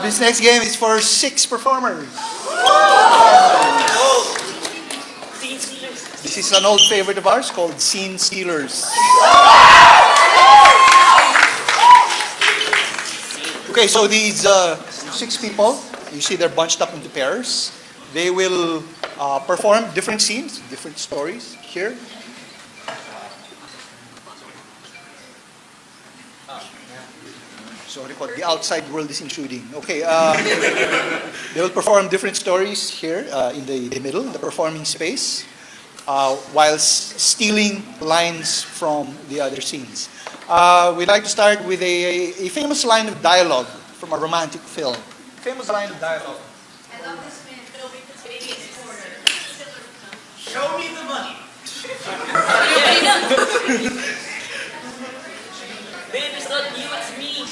This next game is for 6 performers. This is an old favorite of ours called Scene Stealers. Okay, so these 6 people, you see they're bunched up into pairs. They will perform different scenes, different stories here. Sorry, called The Outside World is Intruding. Okay, they will perform different stories here in the middle, in the performing space, while stealing lines from the other scenes. We'd like to start with a famous line of dialogue from a romantic film. Famous line of dialogue. I love this man. Show me the money. Babe, it's not you, it's me.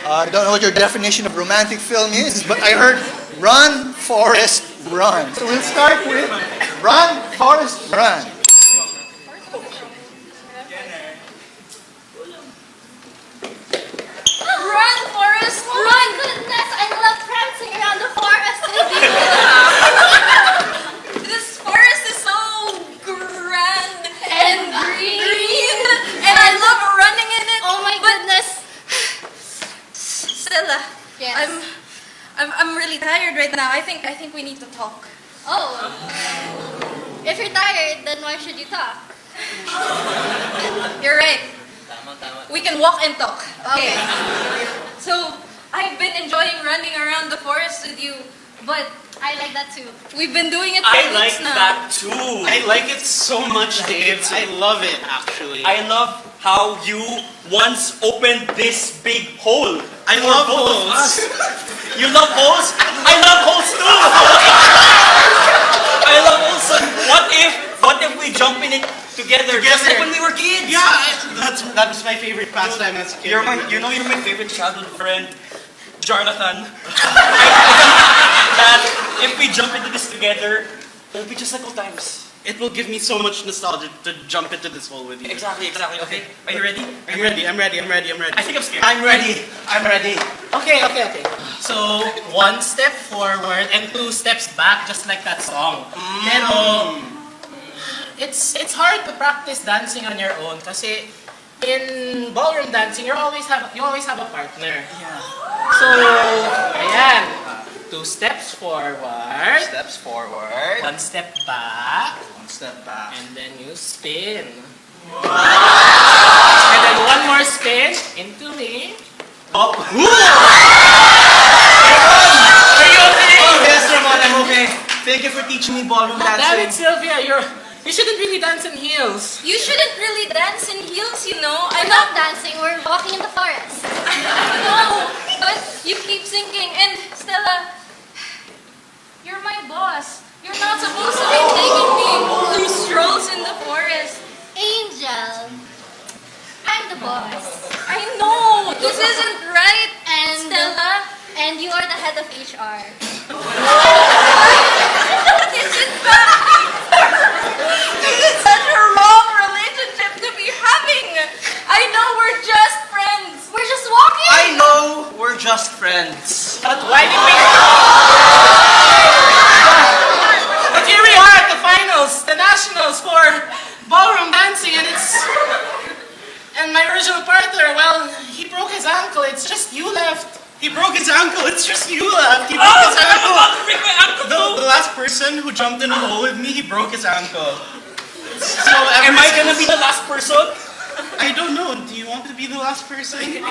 I don't know what your definition of romantic film is, but I heard run, Forrest, run. So we'll start with run, Forrest, run. Run, Forrest, run! Goodness, I love prancing around the forest with you. This forest is so grand and green, and I love running in it. Oh my goodness. Stella, Yes. I'm really tired right now. I think we need to talk. Oh. If you're tired, then why should you talk? You're right. We can walk and talk. Okay. So, I've been enjoying running around the forest with you, but I like that too. we've been doing it for I weeks like now. that too. I like it so much, Dave. I love it, actually. I love how you once opened this big hole. I for love both of holes. us. You love holes? I love holes too. I love holes. What if we jump in it together? Just like when we were kids. Yeah, that was my favorite pastime as a kid. You're my favorite childhood friend, Jonathan. That if we jump into this together, it'll be just like old times. It will give me so much nostalgia to jump into this hole with you. Exactly. Okay, are you ready? I'm ready. I think I'm scared. I'm ready. Okay. So, 1 step forward and 2 steps back, just like that song. Pero, it's hard to practice dancing on your own kasi in ballroom dancing, you always have a partner. Yeah. So, ayan. 2 steps forward. Steps forward. 1 step back. 1 step back. And then you spin. And then 1 more spin into me. Oh. Are you okay? Oh, yes, Ramon, I'm okay. Thank you for teaching me ballroom Damn it, dancing. Sylvia, you shouldn't really dance in heels. You shouldn't really dance in heels, you know. We're not dancing, we're walking in the forest. No, but you keep thinking. And Stella, you're my boss. You're not supposed to be taking me through strolls in the forest. Angel, I'm the boss. I know, this isn't right. And Stella, and you are the head of HR. this is such a wrong relationship to be having. I know we're just friends. We're just walking. I know we're just friends. But why did we... But here we are at the finals, the nationals for ballroom dancing, and my original partner, well, he broke his ankle. It's just you left. He broke his ankle. It's just you left. He broke his ankle. Break my ankle The last person who jumped in a hole with me, he broke his ankle. So Am I gonna be the last person? I don't know. Do you want to be the last person? Does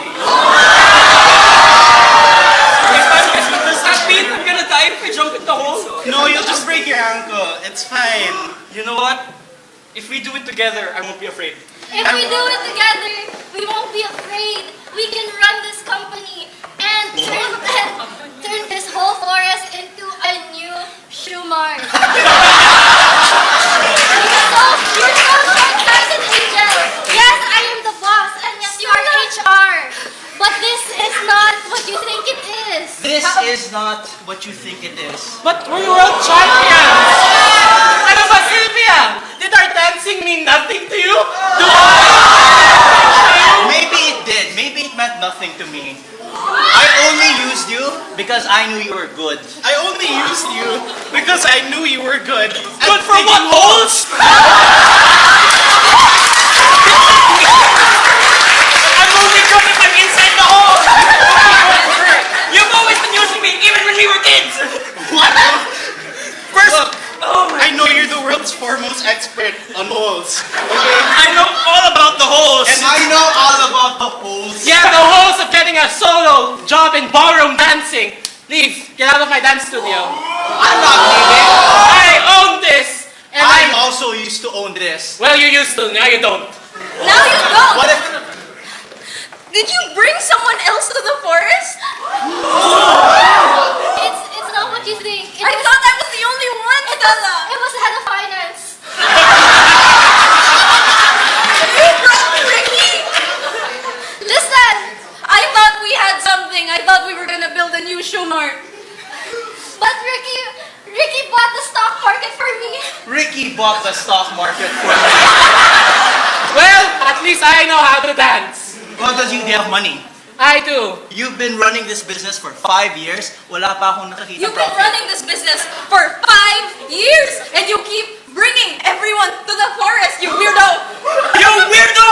that mean I'm gonna die if I jump in the hole? No, you'll just break your ankle. It's fine. You know what? If we do it together, I won't be afraid. If we do it together, we won't be afraid. We can run this company and turn this whole forest into a new Schumar. You're so short-sighted, Angel. Yes, I am the boss, and yes, you are HR. But this is not what you think it is. This is not what you think it is. But we're world champions! Ano ba, Sylvia? Did our dancing mean nothing to you? I knew you were good. I only used you because I knew you were good. Good for what, holes? I'm only good if I'm inside the hole. You've always been using me, even when we were kids. What? First, Look, oh my I know you're the world's foremost expert on holes. Okay? I know all about the holes. And I know all about the holes. Yeah, the holes of getting a solo job in ballroom dancing. Leave. Get out of my dance studio. I'm not leaving. I own this. And I also used to own this. Well, you used to. Now you don't. Now you don't. What if... Did you bring someone else to the forest? It's not what you think. I thought I was the only one, Stella. It was the head of finance. You brought Ricky. Listen, I thought we had something. I thought we were gonna build a new shoe mart. But Ricky bought the stock market for me. Ricky bought the stock market for me. Well, at least I know how to dance. Well, does you have money? I do. You've been running this business for 5 years. Wala pa akong nakakita You've been profit. running this business for 5 years, and you keep bringing everyone to the forest, you weirdo. You weirdo!